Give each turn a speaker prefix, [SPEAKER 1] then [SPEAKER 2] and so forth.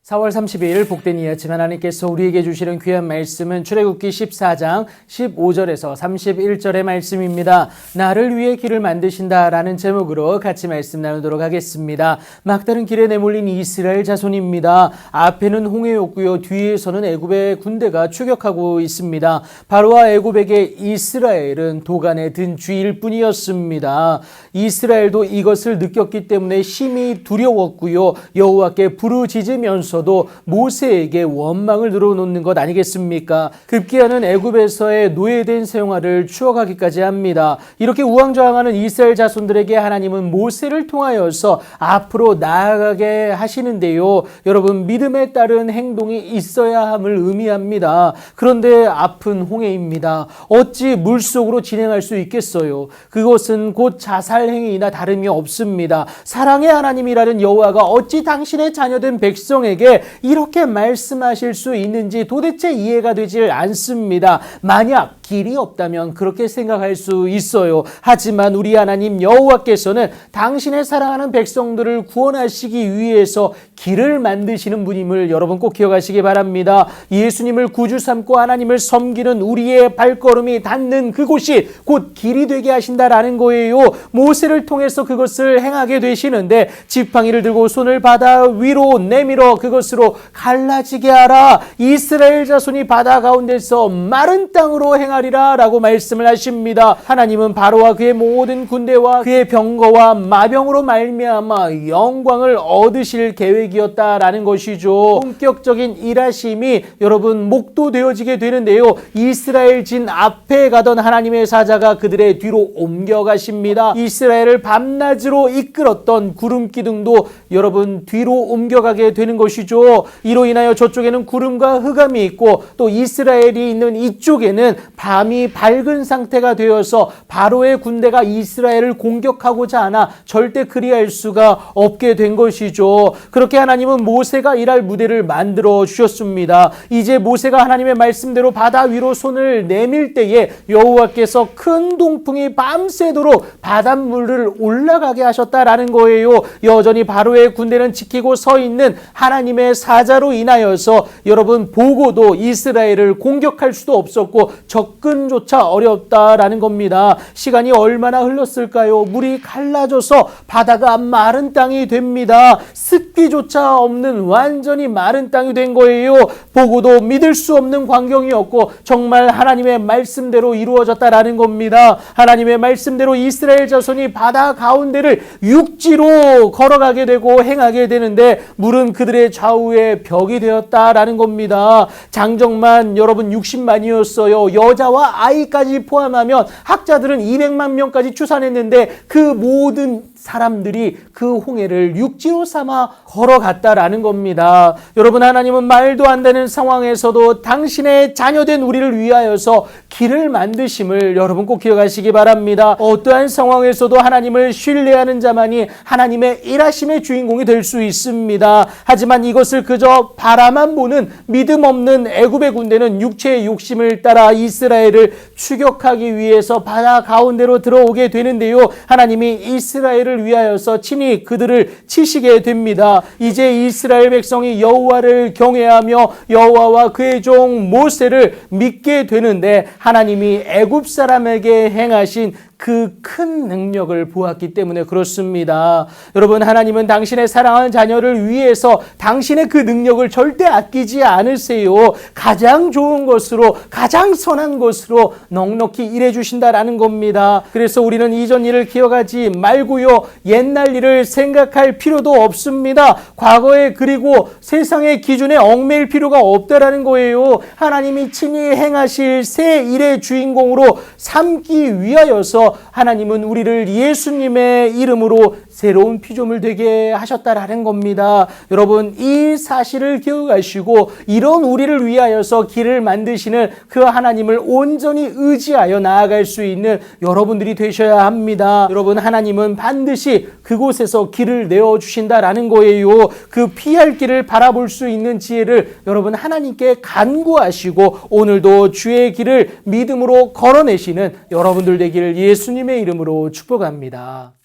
[SPEAKER 1] 4월 30일 복된 이 아침 하나님께서 우리에게 주시는 귀한 말씀은 출애굽기 14장 15절에서 31절의 말씀입니다. 나를 위해 길을 만드신다라는 제목으로 같이 말씀 나누도록 하겠습니다. 막다른 길에 내몰린 이스라엘 자손입니다. 앞에는 홍해였고요. 뒤에서는 애굽의 군대가 추격하고 있습니다. 바로와 애굽에게 이스라엘은 도간에 든 쥐일 뿐이었습니다. 이스라엘도 이것을 느꼈기 때문에 심히 두려웠고요. 여호와께 부르짖으면서 도 모세에게 원망을 늘어놓는 것 아니겠습니까? 급기야는 애굽에서의 노예된 생활을 추억하기까지 합니다. 이렇게 우왕좌왕하는 이스라엘 자손들에게 하나님은 모세를 통하여서 앞으로 나아가게 하시는데요. 여러분, 믿음에 따른 행동이 있어야 함을 의미합니다. 그런데 앞은 홍해입니다. 어찌 물속으로 진행할 수 있겠어요? 그것은 곧 자살행위이나 다름이 없습니다. 사랑의 하나님이라는 여호와가 어찌 당신의 자녀된 백성에게 이렇게 말씀하실 수 있는지 도대체 이해가 되질 않습니다. 만약 길이 없다면 그렇게 생각할 수 있어요. 하지만 우리 하나님 여호와께서는 당신의 사랑하는 백성들을 구원하시기 위해서 길을 만드시는 분임을 여러분 꼭 기억하시기 바랍니다. 예수님을 구주 삼고 하나님을 섬기는 우리의 발걸음이 닿는 그곳이 곧 길이 되게 하신다라는 거예요. 모세를 통해서 그것을 행하게 되시는데 지팡이를 들고 손을 바다 위로 내밀어 그것으로 갈라지게 하라. 이스라엘 자손이 바다 가운데서 마른 땅으로 행하리라 라고 말씀을 하십니다. 하나님은 바로와 그의 모든 군대와 그의 병거와 마병으로 말미암아 영광을 얻으실 계획이었다라는 것이죠. 본격적인 일하심이 여러분 목도되어지게 되는데요. 이스라엘 진 앞에 가던 하나님의 사자가 그들의 뒤로 옮겨가십니다. 이스라엘을 밤낮으로 이끌었던 구름 기둥도 여러분 뒤로 옮겨가게 되는 것이죠. 이로 인하여 저쪽에는 구름과 흑암이 있고 또 이스라엘이 있는 이쪽에는 밤이 밝은 상태가 되어서 바로의 군대가 이스라엘을 공격하고자 하나 절대 그리할 수가 없게 된 것이죠. 그렇게 하나님은 모세가 일할 무대를 만들어 주셨습니다. 이제 모세가 하나님의 말씀대로 바다 위로 손을 내밀 때에 여호와께서 큰 동풍이 밤새도록 바닷물을 올라가게 하셨다라는 거예요. 여전히 바로의 군대는 지키고 서 있는 하나님의 사자로 인하여서 여러분 보고도 이스라엘을 공격할 수도 없었고 접근조차 어렵다라는 겁니다. 시간이 얼마나 흘렀을까요? 물이 갈라져서 바다가 마른 땅이 됩니다. 습기조차 없는 완전히 마른 땅이 된 거예요. 보고도 믿을 수 없는 광경이었고 정말 하나님의 말씀대로 이루어졌다라는 겁니다. 하나님의 말씀대로 이스라엘 자손이 바다 가운데를 육지로 걸어가게 되고 행하게 되는데 물은 그들의 좌우에 벽이 되었다라는 겁니다. 장정만 여러분 60만이었어요. 여자와 아이까지 포함하면 학자들은 200만 명까지 추산했는데 그 모든 사람들이 그 홍해를 육지로 삼아 걸어갔다라는 겁니다. 여러분, 하나님은 말도 안 되는 상황에서도 당신의 자녀된 우리를 위하여서 길을 만드심을 여러분 꼭 기억하시기 바랍니다. 어떠한 상황에서도 하나님을 신뢰하는 자만이 하나님의 일하심의 주인공이 될 수 있습니다. 하지만 이것을 그저 바라만 보는 믿음 없는 애굽의 군대는 육체의 욕심을 따라 이스라엘을 추격하기 위해서 바다 가운데로 들어오게 되는데요. 하나님이 이스라엘을 위하여서 친히 그들을 치시게 됩니다. 이제 이스라엘 백성이 여호와를 경외하며 여호와와 그의 종 모세를 믿게 되는데 하나님이 애굽 사람에게 행하신 그 큰 능력을 보았기 때문에 그렇습니다. 여러분, 하나님은 당신의 사랑하는 자녀를 위해서 당신의 그 능력을 절대 아끼지 않으세요. 가장 좋은 것으로 가장 선한 것으로 넉넉히 일해 주신다라는 겁니다. 그래서 우리는 이전 일을 기억하지 말고요. 옛날 일을 생각할 필요도 없습니다. 과거에 그리고 세상의 기준에 얽매일 필요가 없다라는 거예요. 하나님이 친히 행하실 새 일의 주인공으로 삼기 위하여서 하나님은 우리를 예수님의 이름으로 새로운 피조물 되게 하셨다라는 겁니다. 여러분, 이 사실을 기억하시고 이런 우리를 위하여서 길을 만드시는 그 하나님을 온전히 의지하여 나아갈 수 있는 여러분들이 되셔야 합니다. 여러분, 하나님은 반드시 그곳에서 길을 내어주신다라는 거예요. 그 피할 길을 바라볼 수 있는 지혜를 여러분 하나님께 간구하시고 오늘도 주의 길을 믿음으로 걸어내시는 여러분들 되기를 예수님의 이름으로 축복합니다.